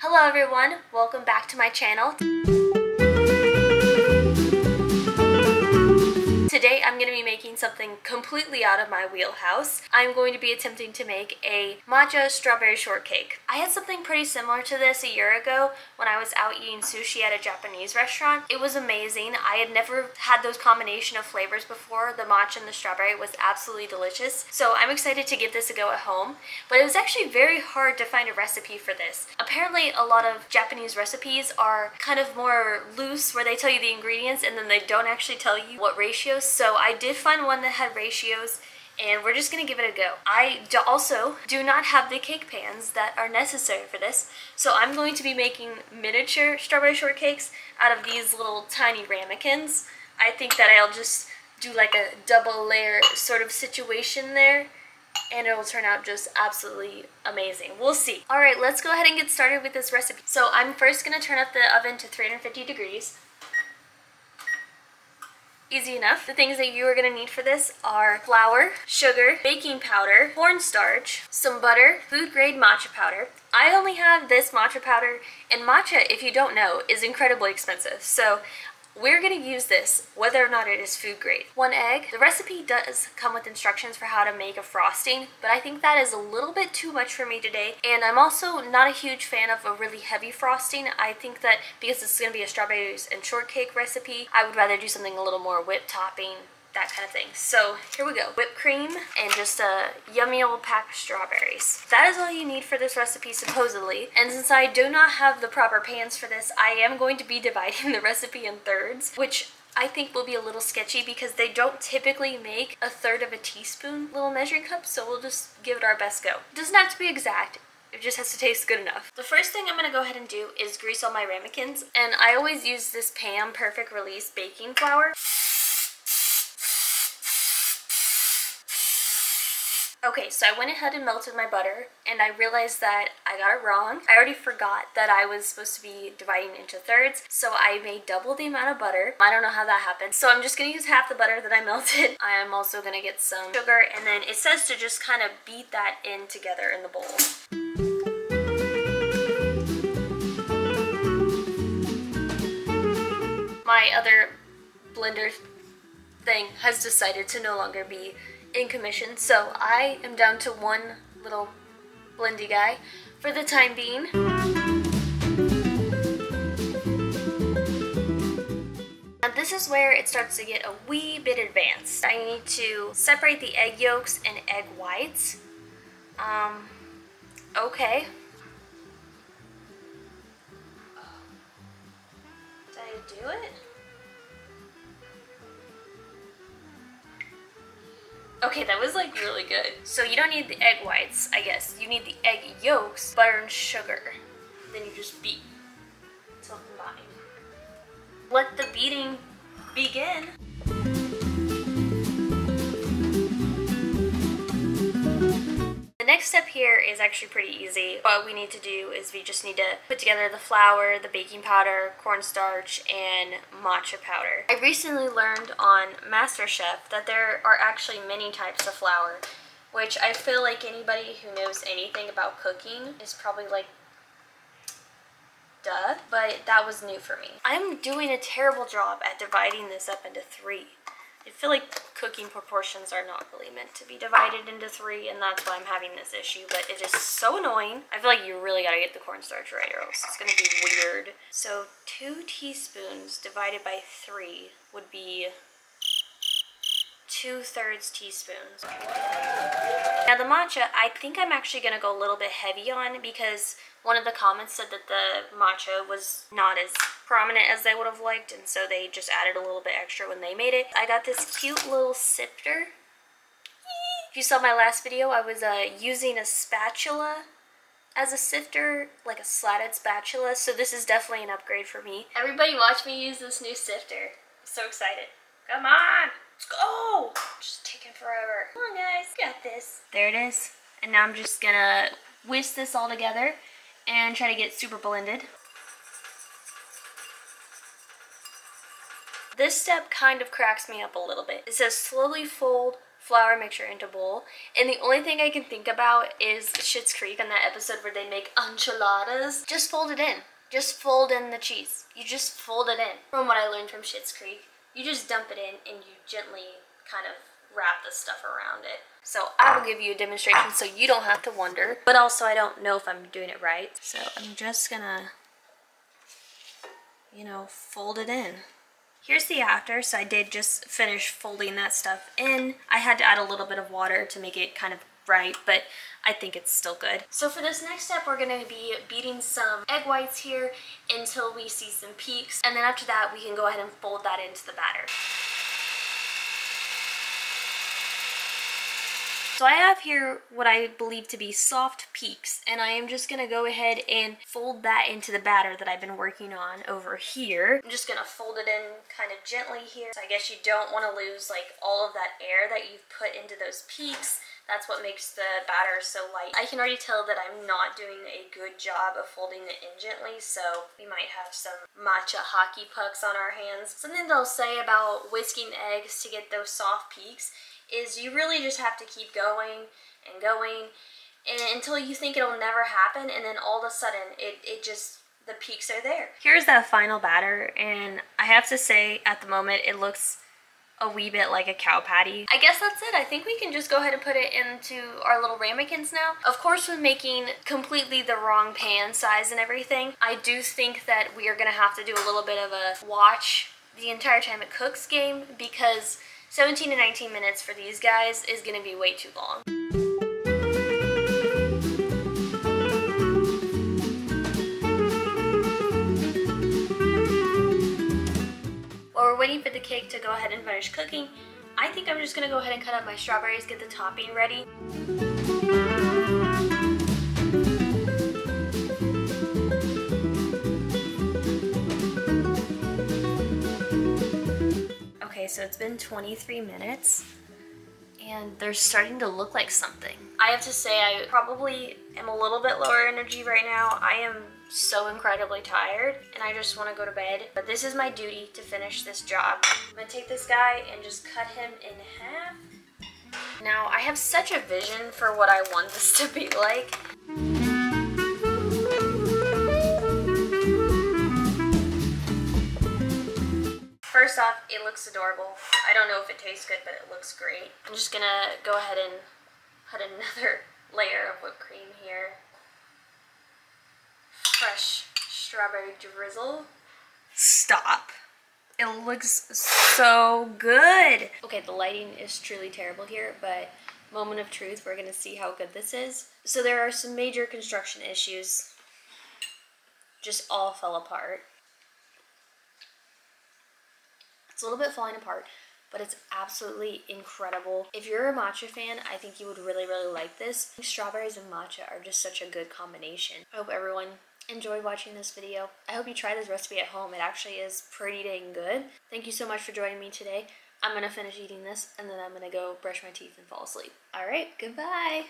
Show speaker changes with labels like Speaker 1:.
Speaker 1: Hello everyone, welcome back to my channel. Today I'm going to be making something completely out of my wheelhouse. I'm going to be attempting to make a matcha strawberry shortcake. I had something pretty similar to this a year ago when I was out eating sushi at a Japanese restaurant. It was amazing. I had never had those combination of flavors before. The matcha and the strawberry was absolutely delicious. So I'm excited to give this a go at home. But it was actually very hard to find a recipe for this. Apparently a lot of Japanese recipes are kind of more loose where they tell you the ingredients and then they don't actually tell you what ratios. So I did find one that had ratios and we're just going to give it a go. I also do not have the cake pans that are necessary for this. So I'm going to be making miniature strawberry shortcakes out of these little tiny ramekins. I think that I'll just do like a double layer sort of situation there and it'll turn out just absolutely amazing. We'll see. Alright, let's go ahead and get started with this recipe. So I'm first going to turn up the oven to 350 degrees. Easy enough. The things that you are going to need for this are flour, sugar, baking powder, cornstarch, some butter, food grade matcha powder. I only have this matcha powder, and matcha, if you don't know, is incredibly expensive. So we're going to use this whether or not it is food grade. 1 egg. The recipe does come with instructions for how to make a frosting, but I think that is a little bit too much for me today. And I'm also not a huge fan of a really heavy frosting. I think that because it's going to be a strawberries and shortcake recipe, I would rather do something a little more whipped topping, that kind of thing. So here we go. Whipped cream and just a yummy old pack of strawberries. That is all you need for this recipe supposedly. And since I do not have the proper pans for this, I am going to be dividing the recipe in thirds, which I think will be a little sketchy because they don't typically make a third of a teaspoon little measuring cups, so we'll just give it our best go. It doesn't have to be exact. It just has to taste good enough. The first thing I'm going to go ahead and do is grease all my ramekins, and I always use this Pam Perfect Release baking flour. Okay, so I went ahead and melted my butter, and I realized that I got it wrong. I already forgot that I was supposed to be dividing into thirds, so I made double the amount of butter. I don't know how that happened. So I'm just going to use half the butter that I melted. I am also going to get some sugar, and then it says to just kind of beat that in together in the bowl. My other blender thing has decided to no longer be in commission, so I am down to one little blendy guy for the time being. Now this is where it starts to get a wee bit advanced. I need to separate the egg yolks and egg whites. Okay. Did I do it? Okay, that was like really good. So you don't need the egg whites, I guess. You need the egg yolks, butter, and sugar. Then you just beat until combined. Let the beating begin. The next step here is actually pretty easy. What we need to do is we just need to put together the flour, the baking powder, cornstarch, and matcha powder. I recently learned on MasterChef that there are actually many types of flour, which I feel like anybody who knows anything about cooking is probably like, duh, but that was new for me. I'm doing a terrible job at dividing this up into 3. I feel like cooking proportions are not really meant to be divided into 3, and that's why I'm having this issue, but it is so annoying. I feel like you really gotta get the cornstarch right or else it's gonna be weird. So 2 teaspoons divided by 3 would be 2/3 teaspoons. Now the matcha, I think I'm actually gonna go a little bit heavy on because one of the comments said that the matcha was not as prominent as they would have liked, and so they just added a little bit extra when they made it. I got this cute little sifter. If you saw my last video, I was using a spatula as a sifter, like a slatted spatula, so this is definitely an upgrade for me. Everybody watch me use this new sifter. I'm so excited. Come on! Let's go! Just taking forever. Come on guys, got this. There it is. And now I'm just gonna whisk this all together and try to get super blended. This step kind of cracks me up a little bit. It says slowly fold flour mixture into a bowl. And the only thing I can think about is Schitt's Creek on that episode where they make enchiladas. Just fold it in. Just fold in the cheese. You just fold it in. From what I learned from Schitt's Creek, you just dump it in and you gently kind of wrap the stuff around it. So I will give you a demonstration so you don't have to wonder, but also I don't know if I'm doing it right. So I'm just gonna, you know, fold it in. Here's the after. So I did just finish folding that stuff in. I had to add a little bit of water to make it kind of bright, but I think it's still good. So for this next step, we're going to be beating some egg whites here until we see some peaks, and then after that we can go ahead and fold that into the batter. So I have here what I believe to be soft peaks, and I am just going to go ahead and fold that into the batter that I've been working on over here. I'm just going to fold it in kind of gently here. So I guess you don't want to lose like all of that air that you've put into those peaks. That's what makes the batter so light. I can already tell that I'm not doing a good job of folding it in gently, so we might have some matcha hockey pucks on our hands. Something they'll say about whisking eggs to get those soft peaks is you really just have to keep going and going and until you think it'll never happen, and then all of a sudden it just, the peaks are there. Here's that final batter, and I have to say at the moment it looks a wee bit like a cow patty. I guess that's it. I think we can just go ahead and put it into our little ramekins now. Of course, with making completely the wrong pan size and everything, I do think that we are gonna have to do a little bit of a watch the entire time it cooks game, because 17 to 19 minutes for these guys is going to be way too long. While we're waiting for the cake to go ahead and finish cooking, I think I'm just going to go ahead and cut up my strawberries, get the topping ready. Okay, so it's been 23 minutes and they're starting to look like something. I have to say I probably am a little bit lower energy right now. I am so incredibly tired and I just want to go to bed. But this is my duty to finish this job. I'm going to take this guy and just cut him in half. Now I have such a vision for what I want this to be like. First off, it looks adorable. I don't know if it tastes good, but it looks great. I'm just gonna go ahead and put another layer of whipped cream here. Fresh strawberry drizzle. Stop. It looks so good. Okay, the lighting is truly terrible here, but moment of truth, we're gonna see how good this is. So there are some major construction issues. Just all fell apart. It's a little bit falling apart, but it's absolutely incredible. If you're a matcha fan, I think you would really, really like this. Strawberries and matcha are just such a good combination. I hope everyone enjoyed watching this video. I hope you try this recipe at home. It actually is pretty dang good. Thank you so much for joining me today. I'm gonna finish eating this and then I'm gonna go brush my teeth and fall asleep. All right, goodbye.